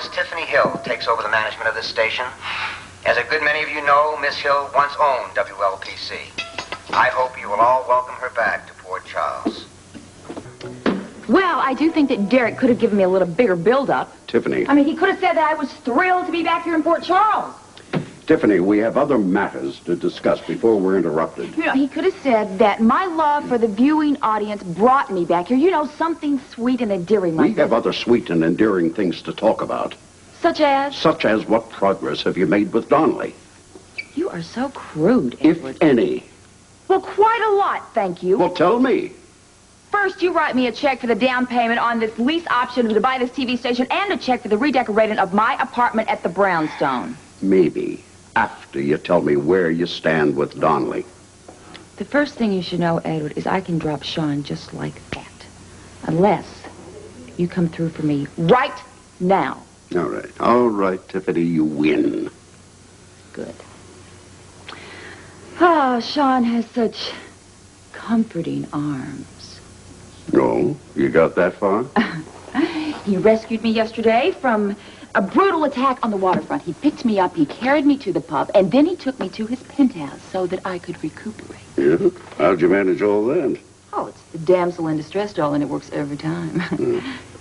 Miss Tiffany Hill takes over the management of this station. As a good many of you know, Miss Hill once owned WLPC. I hope you will all welcome her back to Port Charles. Well, I do think that Derek could have given me a little bigger build-up. Tiffany. I mean, he could have said that I was thrilled to be back here in Port Charles. Tiffany, we have other matters to discuss before we're interrupted. You know, he could have said that my love for the viewing audience brought me back here. You know, something sweet and endearing like We have other sweet and endearing things to talk about. Such as? Such as what progress have you made with Donnelly? You are so crude, Edward. If any. Well, quite a lot, thank you. Well, tell me. First, you write me a check for the down payment on this lease option to buy this TV station and a check for the redecorating of my apartment at the Brownstone. Maybe after you tell me where you stand with Donnelly. The first thing you should know, Edward, is I can drop Sean just like that. Unless you come through for me right now. All right, Tiffany, you win. Good. Oh, Sean has such comforting arms. Oh, you got that far? He rescued me yesterday from a brutal attack on the waterfront. He picked me up, he carried me to the pub, and then he took me to his penthouse so that I could recuperate. Yeah? How'd you manage all that? Oh, it's the damsel in distress doll, and it works every time.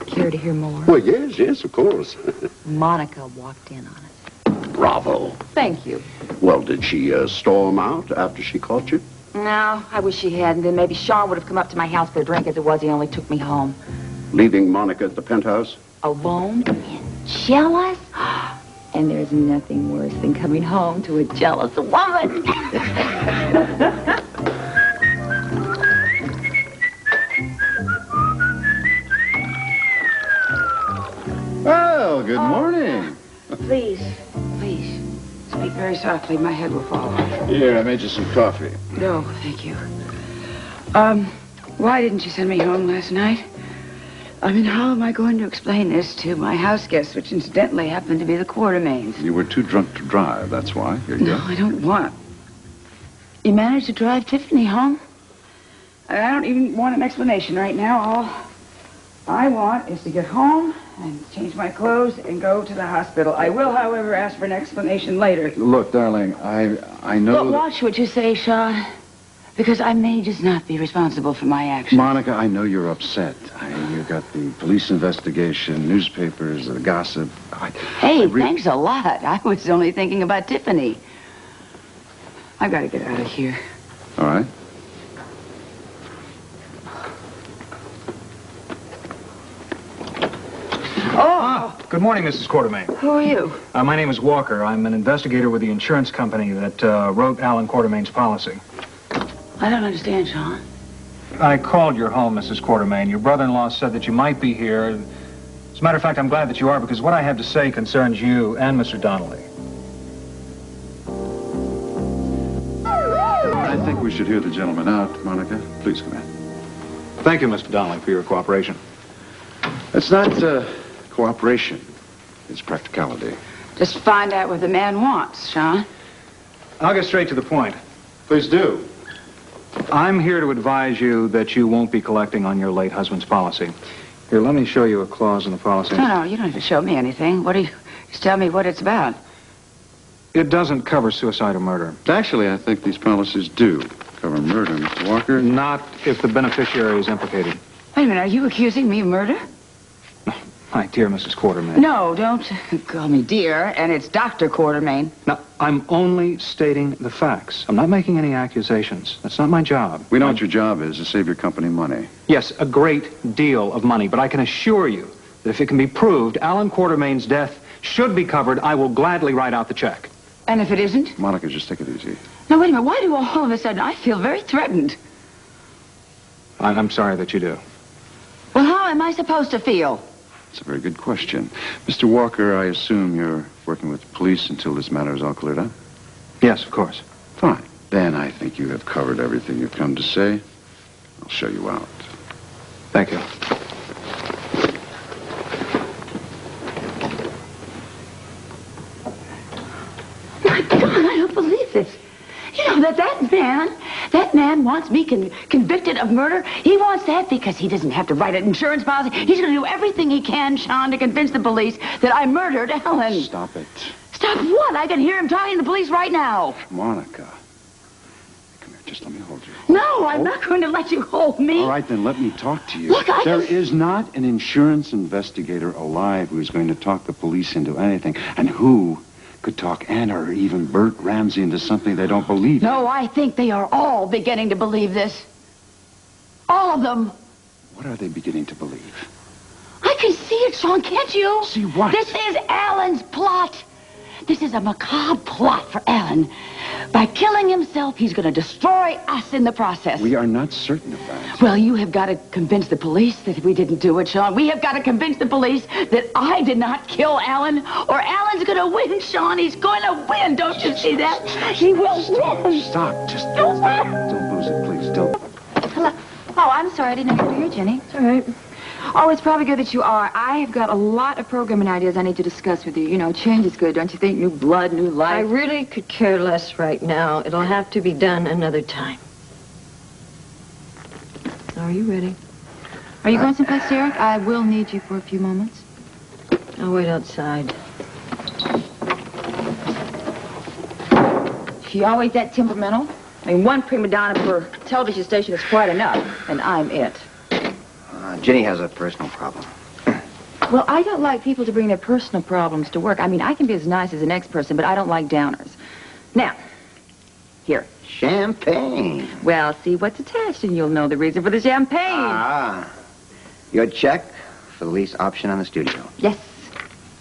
Care to hear more? Well, yes, of course. Monica walked in on us. Bravo. Thank you. Well, did she storm out after she caught you? No, I wish she hadn't. Then maybe Sean would have come up to my house for a drink. As it was, he only took me home. Leaving Monica at the penthouse? Alone and jealous? And there's nothing worse than coming home to a jealous woman. Well, good morning. Please, speak very softly. My head will fall off. Here, I made you some coffee. No, thank you. Why didn't you send me home last night? I mean, how am I going to explain this to my house guests, which incidentally happened to be the Quartermains? You were too drunk to drive, that's why. Here you No, go. I don't want. You managed to drive Tiffany home? I don't even want an explanation right now. All I want is to get home and change my clothes and go to the hospital. I will, however, ask for an explanation later. Look, darling, I know But that... watch what you say, Sean. Because I may just not be responsible for my actions. Monica, I know you're upset. You got the police investigation, newspapers, the gossip. Hey, thanks a lot. I was only thinking about Tiffany. I've got to get out of here. All right. Oh! Good morning, Mrs. Quartermain. Who are you? My name is Walker. I'm an investigator with the insurance company that wrote Alan Quartermain's policy. I don't understand, Sean. I called your home, Mrs. Quartermain. Your brother-in-law said that you might be here. As a matter of fact, I'm glad that you are, because what I have to say concerns you and Mr. Donnelly. I think we should hear the gentleman out. Monica, please come in. Thank you, Mr. Donnelly, for your cooperation. It's not cooperation. It's practicality. Just find out what the man wants, Sean. I'll get straight to the point. Please do. I'm here to advise you that you won't be collecting on your late husband's policy. Here, let me show you a clause in the policy. No, you don't have to show me anything. What do you... Just tell me what it's about. It doesn't cover suicide or murder. Actually, I think these policies do cover murder, Mr. Walker. Not if the beneficiary is implicated. Wait a minute, are you accusing me of murder? My dear Mrs. Quartermain. No, don't call me dear, and it's Dr. Quartermain. Now, I'm only stating the facts. I'm not making any accusations. That's not my job. We know what your job is, to save your company money. Yes, a great deal of money, but I can assure you that if it can be proved Alan Quartermain's death should be covered, I will gladly write out the check. And if it isn't? Monica, just take it easy. Now, wait a minute, why do all of a sudden I feel very threatened? I'm sorry that you do. Well, how am I supposed to feel? It's a very good question. Mr. Walker, I assume you're working with the police until this matter is all cleared up? Yes, of course. Fine. Then I think you have covered everything you've come to say. I'll show you out. Thank you. My God, I don't believe this. You know, that man wants me convicted of murder. He wants that because he doesn't have to write an insurance policy. He's going to do everything he can, Sean, to convince the police that I murdered Ellen. Stop it. Stop what? I can hear him talking to the police right now. Monica. Come here, just let me hold you. No, I'm not going to let you hold me. All right, then let me talk to you. Look, There is not an insurance investigator alive who's going to talk the police into anything, and who could talk Anna or even Bert Ramsey into something they don't believe. No, I think they are all beginning to believe this. All of them. What are they beginning to believe? I can see it, Sean, can't you? See what? This is Alan's plot. This is a macabre plot for Alan. By killing himself, he's going to destroy us in the process. We are not certain of that. Well, you have got to convince the police that we didn't do it, Sean. We have got to convince the police that I did not kill Alan, or Alan's going to win, Sean. He's going to win. Don't you see that? He will win. Stop. Just don't lose it, please. Don't. Hello. Oh, I'm sorry. I didn't know you were here, Jenny. It's all right. Oh, it's probably good that you are. I have got a lot of programming ideas I need to discuss with you. You know, change is good, don't you think? New blood, new life. I really could care less right now. It'll have to be done another time. Are you ready? Are you going someplace, Derek? I will need you for a few moments. I'll wait outside. She always that temperamental? I mean, one prima donna per television station is quite enough, and I'm it. Ginny has a personal problem. Well, I don't like people to bring their personal problems to work. I mean, I can be as nice as the next person, but I don't like downers. Now, here. Champagne. Well, see what's attached, and you'll know the reason for the champagne. Ah. Your check for the lease option on the studio. Yes.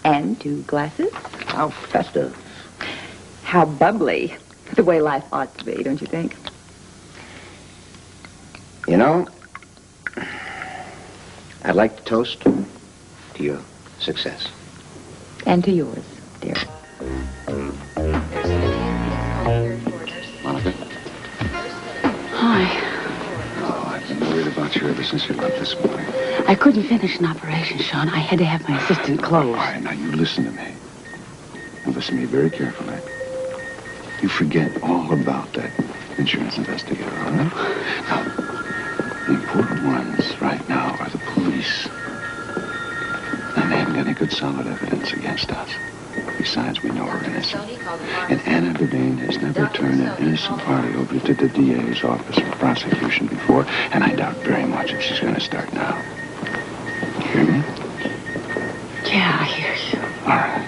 And 2 glasses. How festive. How bubbly. The way life ought to be, don't you think? You know, I'd like to toast to your success. And to yours, dear. Monica? Hi. Oh, I've been worried about you ever since you left this morning. I couldn't finish an operation, Sean. I had to have my assistant close. All right, now you listen to me. And listen to me very carefully. You forget all about that insurance investigator, all right? Now, the important ones right now are the police. And they haven't got any good solid evidence against us. Besides, we know we're innocent. And Anna Devane has never turned an innocent party over to the DA's office for prosecution before, and I doubt very much if she's going to start now. You hear me? Yeah, I hear you. All right.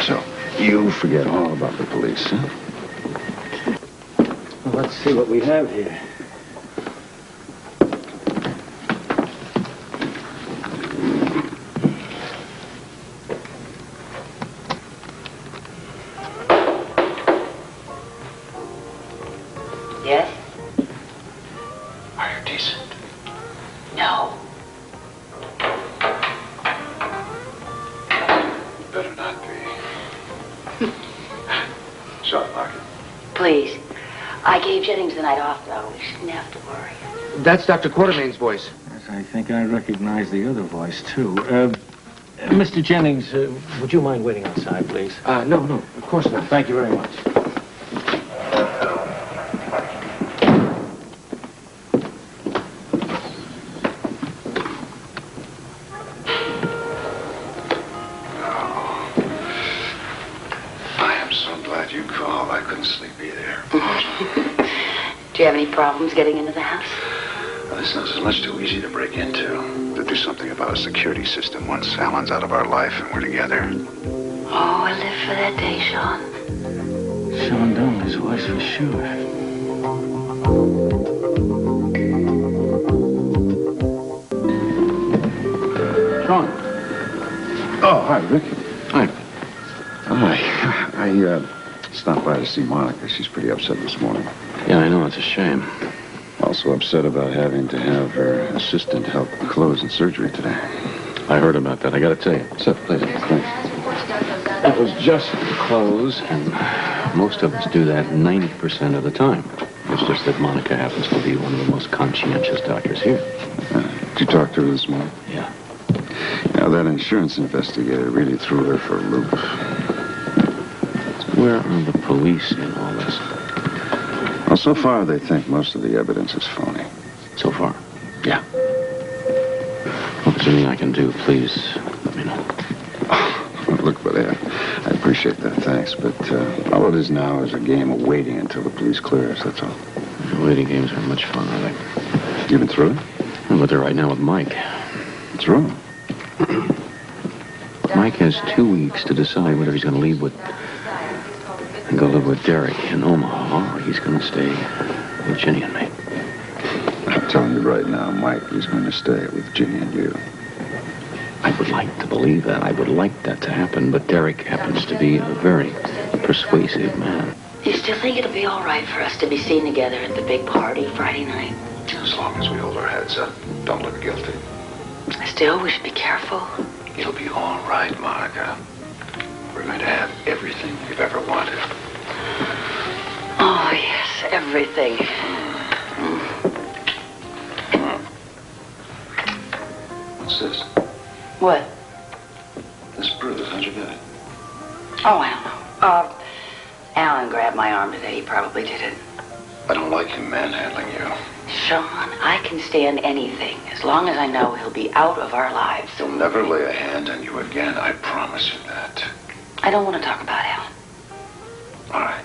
So, you forget all about the police, huh? Well, let's see what we have here. Yes? Are you decent? No. Better not be. Sorry, Mark. Please. I gave Jennings the night off, though. We shouldn't have to worry. That's Dr. Quartermain's voice. Yes, I think I recognize the other voice, too. Mr. Jennings, would you mind waiting outside, please? No, of course not. Thank you very much. I am so glad you called. I couldn't sleep either. Do you have any problems getting into the house? This house is much too easy to break into. To do something about a security system once Alan's out of our life and we're together. Oh, I live for that day, Sean. Sean Donnelly's voice for sure. Sean. Oh, hi, Rick. Hi. Hi. I stopped by to see Monica. She's pretty upset this morning. Yeah, I know. It's a shame. Also upset about having to have her assistant help close in surgery today. I heard about that. I got to tell you. Sit, please. It was just close, and most of us do that 90% of the time. It's just that Monica happens to be one of the most conscientious doctors here. Did you talk to her this morning? Yeah. Now, that insurance investigator really threw her for a loop. Where are the police in all this? so far, they think most of the evidence is phony. So far. Yeah. Well, if there's anything I can do, please let me know. Look, buddy, I appreciate that, thanks, but all it is now is a game of waiting until the police clear us, that's all. Waiting games aren't much fun, are they? You been through it? I'm with her right now with Mike. What's wrong? Mike has 2 weeks to decide whether he's going to leave with and go live with Derek in Omaha, or he's going to stay with Ginny and me. I'm telling you right now, Mike is going to stay with Ginny and you. I would like to believe that. I would like that to happen, but Derek happens to be a very persuasive man. You still think it'll be all right for us to be seen together at the big party Friday night? As long as we hold our heads up, don't look guilty. Still, we should be careful. It'll be all right, Monica. We're going to have everything you've ever wanted. Oh, yes, everything. What's this? What? This bruise. How'd you get it? Oh, I don't know. Alan grabbed my arm today. He probably did it. I don't like him manhandling you. Sean, I can stand anything as long as I know he'll be out of our lives. He'll never lay a hand on you again. I promise you that. I don't want to talk about Alan. All right.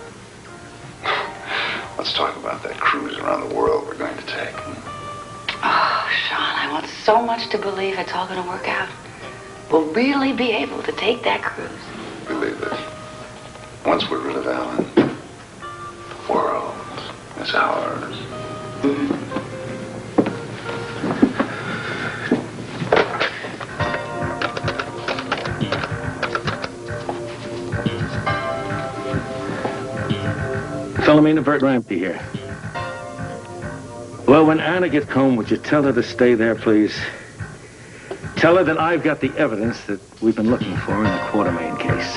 Let's talk about that cruise around the world we're going to take. Oh, Sean, I want so much to believe it's all going to work out. We'll really be able to take that cruise. Believe it. Once we're rid of Alan, the world is ours. Philomena Bert-Rampke here. Well, when Anna gets home, would you tell her to stay there, please? Tell her that I've got the evidence that we've been looking for in the Quartermain case.